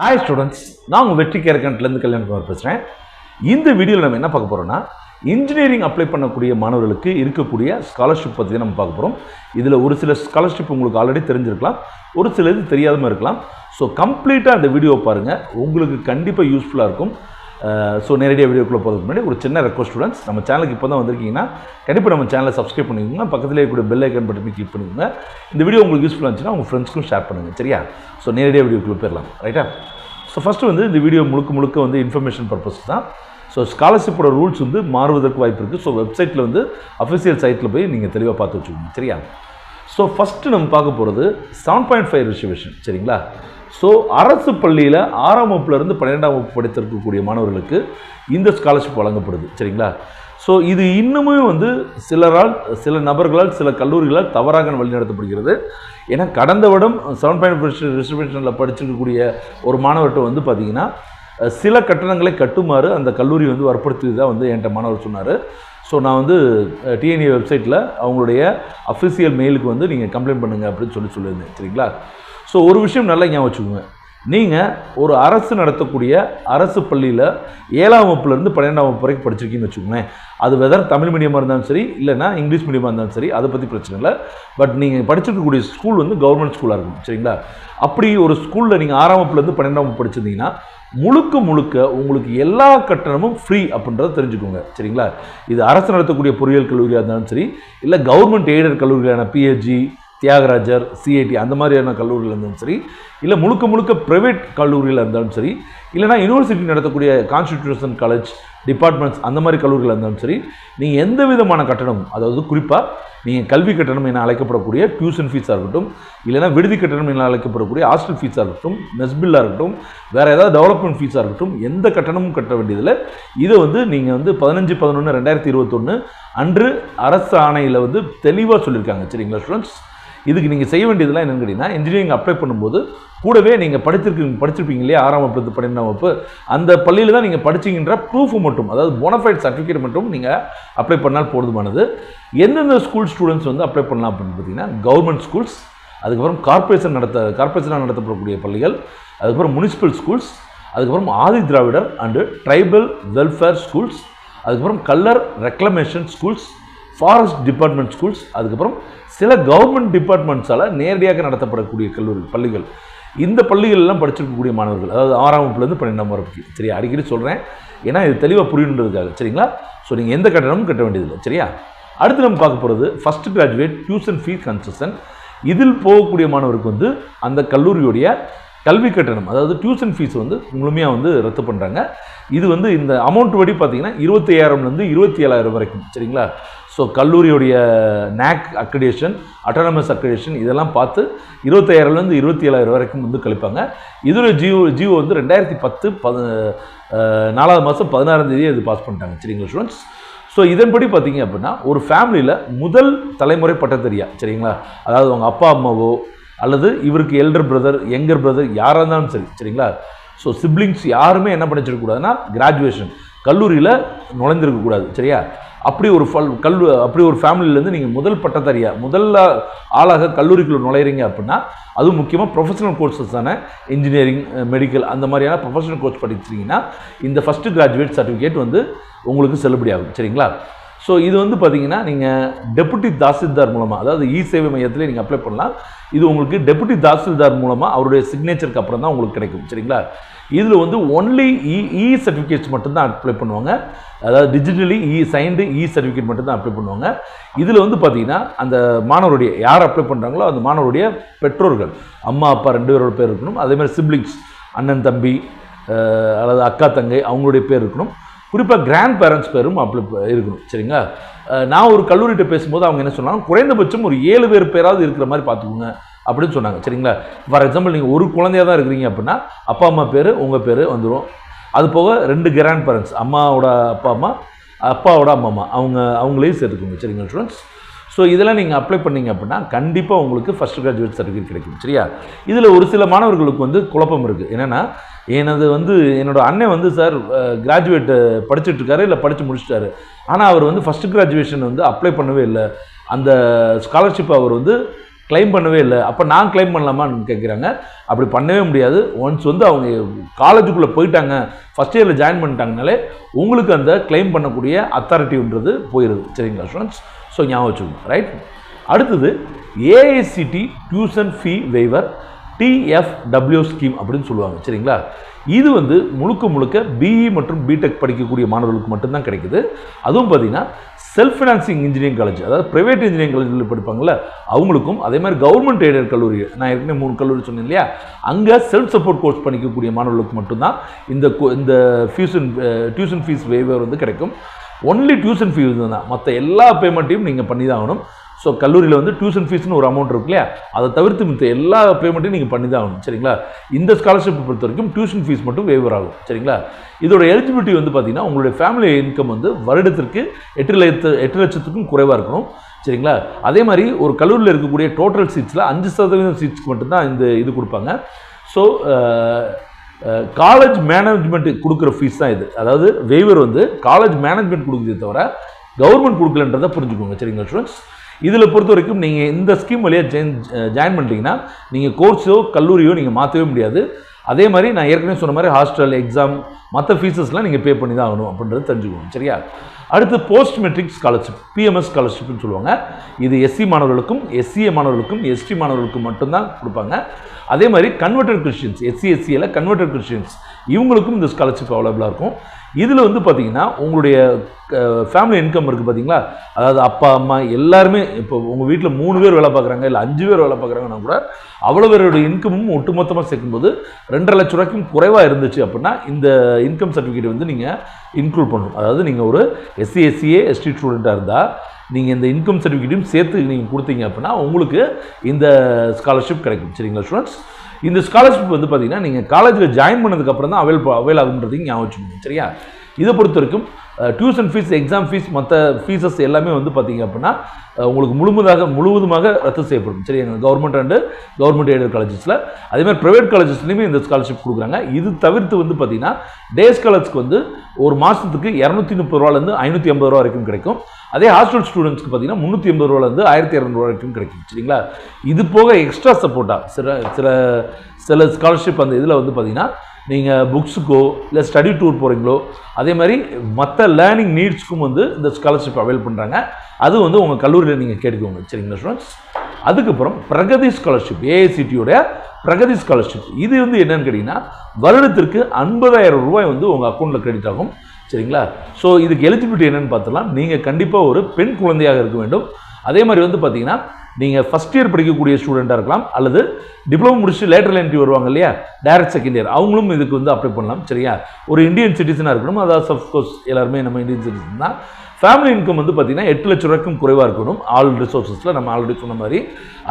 Hi students, நான் உங்கள் வெற்றி கேரக்கண்ட்லேருந்து கல்யாணகுமார் பேசுகிறேன். இந்த வீடியோவில் நம்ம என்ன பார்க்க போகிறோம்னா, இன்ஜினியரிங் அப்ளை பண்ணக்கூடிய மாணவர்களுக்கு இருக்கக்கூடிய ஸ்காலர்ஷிப் பற்றி நம்ம பார்க்க போகிறோம். இதில் ஒரு சில ஸ்காலர்ஷிப் உங்களுக்கு ஆல்ரெடி தெரிஞ்சிருக்கலாம், ஒரு சில இது தெரியாமல் இருக்கலாம். ஸோ கம்ப்ளீட்டாக அந்த வீடியோ பாருங்கள், உங்களுக்கு கண்டிப்பாக யூஸ்ஃபுல்லாக இருக்கும். ஸோ நேரடியாக வீடியோக்குள்ளே போகிறதுக்கு முன்னாடி ஒரு சின்ன ரெக்வஸ்ட் ஸ்டூடெண்ட்ஸ், நம்ம சேனலுக்கு இப்போ தான் வந்திருக்கீங்கன்னா கண்டிப்பாக நம்ம சேனலை சப்ஸ்கிரைப் பண்ணிக்கோங்க, பக்கத்தில் இருக்கக்கூடிய பெல் ஐக்கன் பட்டனை கிளிக் பண்ணிக்கோங்க. இந்த வீடியோ உங்களுக்கு யூஸ்ஃபுல்லாக இருந்துச்சுன்னா உங்கள் ஃப்ரெண்ட்ஸ்க்கும் ஷேர் பண்ணுங்கள், சரியா? ஸோ நேரடியாக வீடியோக்குள்ளே போயிடலாம், ரைட்டா? ஸோ ஃபஸ்ட்டு வந்து இந்த வீடியோ முழுக்க வந்து இன்ஃபர்மேஷன் பர்பஸ் தான். ஸோ ஸ்காலர்ஷிப்போட ரூல்ஸ் வந்து மாறுவதற்கு வாய்ப்பு இருக்குது. ஸோ வெப்சைட்டில் வந்து அஃபிஷியல் சைட்டில் போய் நீங்கள் தெளிவாக பார்த்து வச்சுக்கோங்க, சரியா? ஸோ ஃபஸ்ட்டு நம்ம பார்க்க போகிறது 7.5 ரிசர்வேஷன், சரிங்களா? ஸோ அரசு பள்ளியில் 6ஆம் வகுப்புலேருந்து 12ஆம் வகுப்பு படித்திருக்கக்கூடிய மாணவர்களுக்கு இந்த ஸ்காலர்ஷிப் வழங்கப்படுது, சரிங்களா? ஸோ இது இன்னுமே வந்து சில நபர்களால் சில கல்லூரிகளால் தவறாக வழிநடத்தப்படுகிறது. ஏன்னா கடந்த வருடம் 7.5 ரிசர்வேஷனில் படிச்சிருக்கக்கூடிய ஒரு மாணவர்கிட்ட வந்து பார்த்திங்கன்னா சில கட்டணங்களை கட்டுமாறு அந்த கல்லூரி வந்து வற்புறுத்தியதாக வந்து என்கிட்ட மாணவர் சொன்னார். ஸோ நான் வந்து டிஎன்ஏ வெப்சைட்டில் அவங்களுடைய அஃபிஷியல் மெயிலுக்கு வந்து நீங்கள் கம்ப்ளைண்ட் பண்ணுங்கள் அப்படின்னு சொல்லியிருந்தேன், சரிங்களா? ஸோ ஒரு விஷயம் நல்லா ஞாபகம் வச்சுக்கோங்க, நீங்கள் ஒரு அரசு நடத்தக்கூடிய அரசு பள்ளியில் 7ஆம் வகுப்புலேருந்து 12ஆம் வகுப்பு வரைக்கும் படிச்சிருக்கீங்கன்னு வச்சுக்கோங்களேன். அது வெதர் தமிழ் மீடியமாக இருந்தாலும் சரி, இல்லைனா இங்கிலீஷ் மீடியமாக இருந்தாலும் சரி, அதை பற்றி பிரச்சனை இல்லை. பட் நீங்கள் படிச்சிருக்கக்கூடிய ஸ்கூல் வந்து கவர்மெண்ட் ஸ்கூலாக இருக்கும், சரிங்களா? அப்படி ஒரு ஸ்கூலில் நீங்கள் 6ஆம் வகுப்புலேருந்து 12ஆம் வகுப்பு படிச்சிருந்தீங்கன்னா முழுக்க உங்களுக்கு எல்லா கட்டணமும் ஃப்ரீ அப்படின்றத தெரிஞ்சுக்கோங்க, சரிங்களா? இது அரசு நடத்தக்கூடிய பொறியியல் கல்லூரியாக இருந்தாலும் சரி, இல்லை கவர்மெண்ட் எய்டட் கல்லூரிகளான பிஹெச்ஜி, தியாகராஜர், சிஐடி அந்த மாதிரியான கல்லூரியில் இருந்தாலும் சரி, இல்லை முழுக்க ப்ரைவேட் கல்லூரியில் இருந்தாலும் சரி, இல்லைனா யூனிவர்சிட்டி நடத்தக்கூடிய கான்ஸ்டிடியூஷன் காலேஜ் டிபார்ட்மெண்ட்ஸ் அந்த மாதிரி கல்லூரியில் இருந்தாலும் சரி, நீங்கள் எந்த விதமான கட்டணம், அதாவது குறிப்பாக நீங்கள் கல்வி கட்டணம் என அழைக்கப்படக்கூடிய டியூஷன் ஃபீஸாக இருக்கட்டும், இல்லைனா விடுதி கட்டணம் என அழைக்கப்படக்கூடிய ஹாஸ்டல் ஃபீஸாக இருக்கட்டும், மெஸ் பில்லாக இருக்கட்டும், வேறு ஏதாவது டெவலப்மெண்ட் ஃபீஸாக இருக்கட்டும், எந்த கட்டணமும் கட்ட வேண்டியதில்லை. இதை வந்து நீங்கள் வந்து 15/11/2021 அன்று அரசு ஆணையில் வந்து தெளிவாக சொல்லியிருக்காங்க, சரிங்களா ஸ்டூடெண்ட்ஸ்? இதுக்கு நீங்கள் செய்ய வேண்டியதெல்லாம் என்னென்னு கேட்டிங்கன்னா, இன்ஜினியரிங் அப்ளை பண்ணும்போது கூடவே நீங்கள் படிச்சிருப்பீங்க இல்லையா, 6ஆம் வகுப்பு 12ஆம் வகுப்பு, அந்த பள்ளியில் தான் நீங்கள் படிச்சிங்கன்ற ப்ரூஃப் மட்டும், அதாவது போனஃபைட் சர்டிஃபிகேட் மட்டும் நீங்கள் அப்ளை பண்ணால் போதுமானது. எந்தெந்த ஸ்கூல் ஸ்டூடெண்ட்ஸ் வந்து அப்ளை பண்ணலாம் அப்படின்னு பார்த்தீங்கன்னா, கவர்மெண்ட் ஸ்கூல்ஸ், அதுக்கப்புறம் கார்பரேஷனாக நடத்தப்படக்கூடிய பள்ளிகள், அதுக்கப்புறம் முனிசிபல் ஸ்கூல்ஸ், அதுக்கப்புறம் Adi Dravidar and tribal welfare schools, அதுக்கப்புறம் Kallar reclamation schools, forest department schools, அதுக்கப்புறம் சில கவர்மெண்ட் டிபார்ட்மெண்ட்ஸால் நேரடியாக நடத்தப்படக்கூடிய பள்ளிகள். இந்த பள்ளிகளெல்லாம் படிச்சிருக்கக்கூடிய மாணவர்கள், அதாவது 6ஆம் வகுப்புலேருந்து 12ஆம் வகுப்பு, சரியா? அடிக்கடி சொல்கிறேன், ஏன்னா இது தெளிவாக புரியணுன்றதுக்காக, சரிங்களா? ஸோ நீங்கள் எந்த கட்டணமும் கட்ட வேண்டியதில்லை, சரியா? அடுத்து நம்ம பார்க்க போகிறது first graduate tuition fees concession. இதில் போகக்கூடிய மாணவருக்கு வந்து அந்த கல்லூரியுடைய கல்வி கட்டணம், அதாவது டியூஷன் ஃபீஸ் வந்து முழுமையாக வந்து ரத்து பண்ணுறாங்க. இது வந்து இந்த அமௌண்ட் படி பார்த்தீங்கன்னா 25,000லேருந்து 27,000 வரைக்கும், சரிங்களா? ஸோ கல்லூரியுடைய நேக் அக்ரிடேஷன், அட்டானமஸ் அக்ரிடேஷன் இதெல்லாம் பார்த்து 25,000லேருந்து 27,000 வரைக்கும் வந்து கழிப்பாங்க. இதோட ஜியோ வந்து 2010 4ஆம் மாதம் 16ஆம் தேதி இது பாஸ் பண்ணிட்டாங்க, சரிங்களா ஸ்டூடெண்ட்ஸ்? ஸோ இதன்படி பார்த்தீங்க அப்படின்னா ஒரு ஃபேமிலியில் முதல் தலைமுறை பட்டதாரியா, சரிங்களா? அதாவது அவங்க அப்பா அம்மாவோ அல்லது இவருக்கு எல்டர் பிரதர், யங்கர் பிரதர் யாராக இருந்தாலும் சரி, சரிங்களா? ஸோ சிப்ளிங்ஸ் யாருமே என்ன பண்ணிச்சிடக்கூடாதுன்னா கிராஜுவேஷன் கல்லூரியில் நுழைந்திருக்கக்கூடாது, சரியா? அப்படி ஒரு ஃபேமிலியிலேருந்து நீங்கள் முதல் பட்டதாரியா, முதல் ஆளாக கல்லூரிக்குள்ளே நுழையிறீங்க அப்படின்னா, அதுவும் முக்கியமாக ப்ரொஃபஷனல் கோர்ஸஸான இன்ஜினியரிங், மெடிக்கல் அந்த மாதிரியான ப்ரொஃபஷனல் கோர்ஸ் படிச்சிட்டிங்கன்னா இந்த ஃபஸ்ட்டு கிராஜுவேட் சர்டிஃபிகேட் வந்து உங்களுக்கு செல்லுபடியாகும், சரிங்களா? ஸோ இது வந்து பார்த்தீங்கன்னா நீங்கள் டெபுட்டி தாசில்தார் மூலமாக, அதாவது இ சேவை மையத்தில் நீங்கள் அப்ளை பண்ணலாம். இது உங்களுக்கு டெபுட்டி தாசில்தார் மூலமாக அவருடைய சிக்னேச்சருக்கு அப்புறம் தான் உங்களுக்கு கிடைக்கும், சரிங்களா? இதில் வந்து ஒன்லி இ சர்டிஃபிகேட்ஸ் மட்டும்தான் அப்ளை பண்ணுவாங்க, அதாவது டிஜிட்டலி சைன்டு சர்டிஃபிகேட் மட்டும்தான் அப்ளை பண்ணுவாங்க. இதில் வந்து பார்த்தீங்கன்னா அந்த மாணவருடைய யார் அப்ளை பண்ணுறாங்களோ அந்த மாணவருடைய பெற்றோர்கள், அம்மா அப்பா 2 பேரோட பேர் இருக்கணும். அதேமாதிரி சிப்ளிங்ஸ், அண்ணன் தம்பி அல்லது அக்கா தங்கை அவங்களுடைய பேர் இருக்கணும். குறிப்பாக கிராண்ட் பேரண்ட்ஸ் பேரும் அப்ளை இருக்கணும், சரிங்களா? நான் ஒரு கல்லூரிகிட்ட பேசும்போது அவங்க என்ன சொன்னாங்க, குறைந்தபட்சம் ஒரு 7 பேர் பேராவது இருக்கிற மாதிரி பார்த்துக்கோங்க அப்படின்னு சொன்னாங்க, சரிங்களா? ஃபார் எக்ஸாம்பிள் நீங்கள் ஒரு குழந்தையாக தான் இருக்கிறீங்க அப்படின்னா அப்பா அம்மா பேர் உங்கள் பேர் வந்துடும். அது போக 2 கிராண்ட் பேரண்ட்ஸ், அம்மாவோட அப்பா அம்மா, அப்பாவோட அம்மா அம்மா அவங்களையும் சேர்த்துக்கோங்க, சரிங்களா ஸ்டூடெண்ட்ஸ்? ஸோ இதெல்லாம் நீங்கள் அப்ளை பண்ணிங்க அப்படின்னா கண்டிப்பாக உங்களுக்கு ஃபஸ்ட் கிராஜுவேட் சர்டிஃபிகேட் கிடைக்கும், சரியா? இதில் ஒரு சில மாணவர்களுக்கு வந்து குழப்பம் இருக்குது. என்னென்னா, என்னோட அண்ணன் வந்து சார் கிராஜுவேட்டு படிச்சுட்ருக்காரு, இல்லை படித்து முடிச்சிட்டாரு, ஆனால் அவர் வந்து ஃபஸ்ட் கிராஜுவேஷன் வந்து அப்ளை பண்ணவே இல்லை, அந்த ஸ்காலர்ஷிப் அவர் வந்து கிளைம் பண்ணவே இல்லை, அப்போ நான் கிளைம் பண்ணலாமான்னு கேட்குறாங்க. அப்படி பண்ணவே முடியாது. ஒன்ஸ் வந்து அவங்க காலேஜுக்குள்ளே போயிட்டாங்க, ஃபஸ்ட் இயரில் ஜாயின் பண்ணிட்டாங்கனாலே உங்களுக்கு அந்த கிளைம் பண்ணக்கூடிய அத்தாரிட்டின்றது போயிடுது. சரிங்களா ஸ்டூடெண்ட்ஸ்? ஸோ ஞாபகம் வச்சுக்கோங்க. ரைட். அடுத்தது AICTE tuition fee waiver TFW scheme அப்படின்னு சொல்லுவாங்க. சரிங்களா? இது வந்து முழுக்க பிஇ மற்றும் பிடெக் படிக்கக்கூடிய மாணவர்களுக்கு மட்டும்தான் கிடைக்குது. அதுவும் பார்த்தீங்கன்னா செல்ஃப் ஃபினான்சிங் இன்ஜினியரிங் காலேஜ், அதாவது ப்ரைவேட் இன்ஜினியரிங் காலேஜில் படிப்பாங்கள்ல அவங்களுக்கும், அதே மாதிரி கவர்மெண்ட் எய்டட் கல்லூரி, நான் ஏற்கனவே 3 கல்லூரி சொன்னேன் இல்லையா, அங்கே செல்ஃப் சப்போர்ட் கோர்ஸ் பண்ணிக்கக்கூடிய மாணவர்களுக்கு மட்டும்தான் இந்த டியூஷன் ஃபீஸ் வேவர் வந்து கிடைக்கும். ஒன்லி டியூஷன் ஃபீஸ் தான், மற்ற எல்லா பேமெண்ட்டையும் நீங்கள் பண்ணி தான் ஆகணும். ஸோ கல்லூரியில் வந்து டியூஷன் ஃபீஸ்னு ஒரு அமௌண்ட் இருக்கு இல்லையா, அதை தவிர்த்து மித்த எல்லா பேமெண்ட்டையும் நீங்கள் பண்ணி தான் ஆகணும். சரிங்களா? இந்த ஸ்காலர்ஷிப்பை பொறுத்த வரைக்கும் டியூஷன் ஃபீஸ் மட்டும் வேவர் ஆகும். சரிங்களா? இதோட எலிஜிபிலிட்டி வந்து பார்த்தீங்கன்னா உங்களுடைய ஃபேமிலி இன்கம் வந்து வருடத்திற்கு 8 லட்சத்துக்கும் குறைவாக இருக்கணும். சரிங்களா? அதே மாதிரி ஒரு கல்லூரியில் இருக்கக்கூடிய டோட்டல் சீட்ஸில் 5% சீட்ஸ்க்கு மட்டும்தான் இந்த இது கொடுப்பாங்க. ஸோ காலேஜ் மேனேஜ்மெண்ட் கொடுக்குற ஃபீஸ் தான் இது. அதாவது வேவர் வந்து காலேஜ் மேனேஜ்மெண்ட் கொடுக்குறதே தவிர கவர்மெண்ட் கொடுக்கலன்றதை புரிஞ்சுக்கோங்க. சரிங்களா ஸ்டூடெண்ட்ஸ்? இதில் பொறுத்த வரைக்கும் நீங்கள் இந்த ஸ்கீம் வழியாக ஜாயின் பண்ணிட்டீங்கன்னா நீங்கள் கோர்ஸோ கல்லூரியோ நீங்கள் மாற்றவே முடியாது. அதே மாதிரி நான் ஏற்கனவே சொன்ன மாதிரி ஹாஸ்டல், எக்ஸாம், மற்ற ஃபீஸஸ்லாம் நீங்கள் பே பண்ணி தான் ஆகணும் அப்படின்றது தெரிஞ்சுக்கணும். சரியா? அடுத்து போஸ்ட் மெட்ரிக் ஸ்காலர்ஷிப், PMS ஸ்காலர்ஷிப்னு சொல்லுவாங்க. இது SC மாணவர்களுக்கும் SCA மாணவர்களுக்கும் ST மாணவர்களுக்கும் மட்டும்தான் கொடுப்பாங்க. அதே மாதிரி கன்வெர்டட் கிறிஸ்டியன்ஸ், SC/SCல கன்வெர்டட் கிறிஸ்டியன்ஸ் இவங்களுக்கும் இந்த ஸ்காலர்ஷிப் அவைலபிளாக இருக்கும். இதில் வந்து பார்த்தீங்கன்னா உங்களுடைய ஃபேமிலி இன்கம் இருக்குது பார்த்தீங்களா, அதாவது அப்பா அம்மா எல்லாருமே, இப்போ உங்கள் வீட்டில் 3 பேர் வேலை பார்க்குறாங்க, இல்லை 5 பேர் வேலை பார்க்குறாங்கன்னா கூட அவ்வளோ பேரோட இன்கமும் ஒட்டுமொத்தமாக சேர்க்கும்போது 2.5 லட்ச ரூபாய்க்கும் குறைவாக இருந்துச்சு அப்படின்னா இந்த இன்கம் சர்டிஃபிகேட் வந்து நீங்கள் இன்க்ளூட் பண்ணணும். அதாவது நீங்கள் ஒரு SC/SCA ST ஸ்டூடெண்ட்டாக இருந்தால் நீங்கள் இந்த இன்கம் சர்டிஃபிகேட்டையும் சேர்த்து நீங்கள் கொடுத்தீங்க அப்படின்னா உங்களுக்கு இந்த ஸ்காலர்ஷிப் கிடைக்கும். சரிங்களா ஸ்டூடெண்ட்ஸ்? இந்த ஸ்காலர்ஷிப் வந்து பார்த்தீங்கன்னா நீங்கள் காலேஜில் ஜாயின் பண்ணதுக்கப்புறம் தான் அவைல் ஆகுன்றதையும் ஞாபகம் வச்சுக்கணும். சரியா? இதை பொறுத்த வரைக்கும் டியூஷன் ஃபீஸ், எக்ஸாம் ஃபீஸ், மற்ற ஃபீஸஸ் எல்லாமே வந்து பார்த்தீங்க அப்படின்னா உங்களுக்கு முழுவதுமாக ரத்து செய்யப்படும். சரி? கவர்மெண்ட் அண்டு கவர்மெண்ட் எய்டட் காலேஜஸில், அதேமாதிரி ப்ரைவேட் காலேஜஸ்லையுமே இந்த ஸ்காலர்ஷிப் கொடுக்குறாங்க. இது தவிர்த்து வந்து பார்த்தீங்கன்னா டே ஸ்காலர்ஸ்க்கு வந்து ஒரு மாதத்துக்கு 230 ரூபாலேருந்து 580 ரூபா வரைக்கும் கிடைக்கும். அதே ஹாஸ்டல் ஸ்டூடெண்ட்ஸ்க்கு பார்த்தீங்கன்னா 380 ரூபாலேருந்து 1200 ரூபா வரைக்கும் கிடைக்கும். சரிங்களா? இது போக எக்ஸ்ட்ரா சப்போர்ட்டாக சில ஸ்காலர்ஷிப் அந்த இதில் வந்து பார்த்தீங்கன்னா நீங்கள் புக்ஸுக்கோ இல்லை ஸ்டடி டூர் போகிறீங்களோ, அதே மாதிரி மற்ற லேர்னிங் நீட்ஸ்க்கும் வந்து இந்த ஸ்காலர்ஷிப் அவைல் பண்ணுறாங்க. அது வந்து உங்கள் கல்லூரியில் நீங்கள் கேட்டுக்கோங்க. சரிங்களா ஸ்டூடெண்ட்ஸ்? அதுக்கப்புறம் பிரகதி ஸ்காலர்ஷிப், ஏஐசிடியோடைய பிரகதி ஸ்காலர்ஷிப், இது வந்து என்னன்னு கேட்டிங்கன்னா வருடத்திற்கு 50,000 ரூபாய் வந்து உங்கள் அக்கௌண்ட்டில் கிரெடிட் ஆகும். சரிங்களா? ஸோ இதுக்கு எலிஜிபிலிட்டி என்னென்னு பார்த்துலாம். நீங்கள் கண்டிப்பாக ஒரு பெண் குழந்தையாக இருக்க வேண்டும். அதே மாதிரி வந்து பார்த்தீங்கன்னா நீங்கள் ஃபஸ்ட் இயர் படிக்கக்கூடிய ஸ்டூடெண்ட்டாக இருக்கலாம், அல்லது டிப்ளமோ முடிச்சுட்டு லேட்டரல் என்ட்ரி வருவாங்க இல்லையா, டைரக்ட் செகண்ட் இயர், அவங்களும் இதுக்கு வந்து அப்ளை பண்ணலாம். சரியா? ஒரு இந்தியன் சிட்டிசனாக இருக்கணும். அதாவது அஃப்கோர்ஸ் எல்லாருமே நம்ம இந்தியன் சிட்டிசன் தான். ஃபேமிலி இன்கம் வந்து பார்த்தீங்கன்னா 8 லட்ச ரூபாய்க்கும் குறைவாக இருக்கணும் ஆல் ரிசோர்ஸஸில், நம்ம ஆல்ரெடி சொன்ன மாதிரி.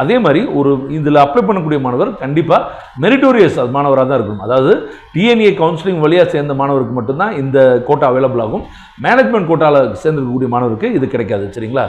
அதே மாதிரி ஒரு இதில் அப்ளை பண்ணக்கூடிய மாணவர் கண்டிப்பாக மெரிட்டோரியஸ் மாணவராக தான் இருக்கணும். அதாவது TNA கவுன்சிலிங் வழியாக சேர்ந்த மாணவருக்கு மட்டும்தான் இந்த கோட்டா அவைலபிள் ஆகும். மேனேஜ்மெண்ட் கோட்டாவில் சேர்ந்திருக்கக்கூடிய மாணவருக்கு இது கிடைக்காது. சரிங்களா?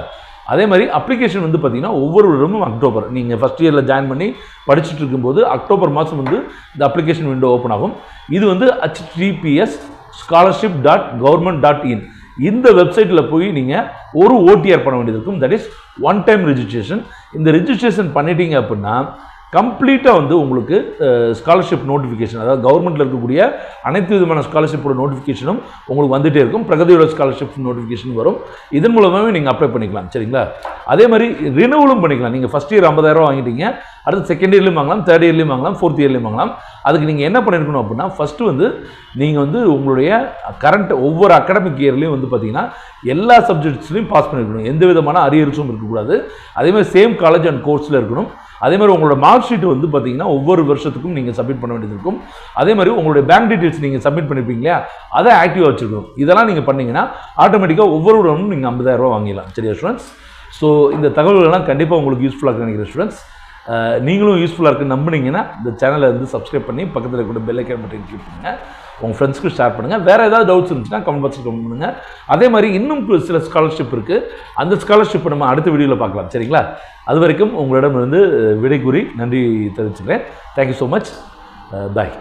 அதே மாதிரி அப்ளிகேஷன் வந்து பார்த்தீங்கன்னா ஒவ்வொரு வருடமும் அக்டோபர், நீங்கள் ஃபஸ்ட் இயரில் ஜாயின் பண்ணி படிச்சுட்டு இருக்கும்போது அக்டோபர் மாதம் வந்து இந்த அப்ளிகேஷன் விண்டோ ஓப்பன் ஆகும். இது வந்து https scholarship.government.in இந்த வெப்சைட்டில் போய் நீங்கள் ஒரு OTR பண்ண வேண்டியது இருக்கும். That is one time registration. இந்த ரெஜிஸ்ட்ரேஷன் பண்ணிட்டீங்க அப்படின்னா கம்ப்ளீட்டாக வந்து உங்களுக்கு ஸ்காலர்ஷிப் நோட்டிஃபிகேஷன், அதாவது கவர்மெண்ட்டில் இருக்கக்கூடிய அனைத்து விதமான ஸ்காலர்ஷிப்போட நோட்டிஃபிகேஷனும் உங்களுக்கு வந்துகிட்டே இருக்கும். பிரகதியோட ஸ்காலர்ஷிப் நோட்டிஃபிகேஷன் வரும். இதன் மூலமாகவே நீங்கள் அப்ளை பண்ணிக்கலாம். சரிங்களா? அதே மாதிரி ரினவலும் பண்ணிக்கலாம். நீங்கள் ஃபஸ்ட் இயர் 50,000 வாங்கிட்டீங்க, அடுத்து செகண்ட் இயர்லையும் வாங்கலாம், தேர்ட் இயர்லையும் வாங்கலாம், ஃபோர்த் இயர்லையும் வாங்கலாம். அதுக்கு நீங்கள் என்ன பண்ணியிருக்கணும் அப்படின்னா ஃபஸ்ட்டு வந்து நீங்கள் வந்து உங்களுடைய கரண்ட் ஒவ்வொரு அகாடமிக் இயர்லையும் வந்து பார்த்தீங்கன்னா எல்லா சப்ஜெக்ட்ஸ்லையும் பாஸ் பண்ணியிருக்கணும். எந்த விதமான அரியர்ஸும் இருக்கக்கூடாது. அதேமாதிரி சேம் காலேஜ் அண்ட் கோர்ஸில் இருக்கணும். அதே மாதிரி உங்களோட மார்க் ஷீட் வந்து பார்த்தீங்கன்னா ஒவ்வொரு வருஷத்துக்கும் நீங்கள் சப்மிட் பண்ண வேண்டியது இருக்கும். அதே மாதிரி உங்களுடைய பேங்க் டீட்டெயில்ஸ் நீங்கள் சப்மிட் பண்ணியிருப்பீங்க இல்லையா, அதை ஆக்டிவாக வச்சுருக்கணும். இதெல்லாம் நீங்கள் பண்ணிங்கன்னா ஆட்டோமேட்டிக்காக ஒவ்வொரு வருடமும் நீங்கள் 50,000 ரூபா வாங்கிடலாம். சரியா ஸ்டூடெண்ட்ஸ்? ஸோ இந்த தகவல்கள்லாம் கண்டிப்பாக உங்களுக்கு யூஸ்ஃபுல்லாக நினைக்கிறேன் ஸ்டூடெண்ட்ஸ். நீங்களும் யூஸ்ஃபுல்லாக இருக்குன்னு நம்பினீங்கன்னா இந்த சேனலை வந்து சப்ஸ்கிரைப் பண்ணி பக்கத்தில் கூட பெல் ஐக்கான் பட்டன் கிளிக் பண்ணுங்கள். உங்கள் ஃப்ரெண்ட்ஸ்க்கு ஷேர் பண்ணுங்கள். வேறு ஏதாவது டவுட்ஸ் இருந்துச்சுன்னா கமெண்ட் பாக்ஸில் கமெண்ட் பண்ணுங்கள். அதே மாதிரி இன்னும் சில ஸ்காலர்ஷிப் இருக்குது. அந்த ஸ்காலர்ஷிப் நம்ம அடுத்த வீடியோவில் பார்க்கலாம். சரிங்களா? அது வரைக்கும் உங்களிடம் இருந்து விடை கூறி நன்றி தெரிவிச்சுக்கிறேன். Thank you so much. பாய்.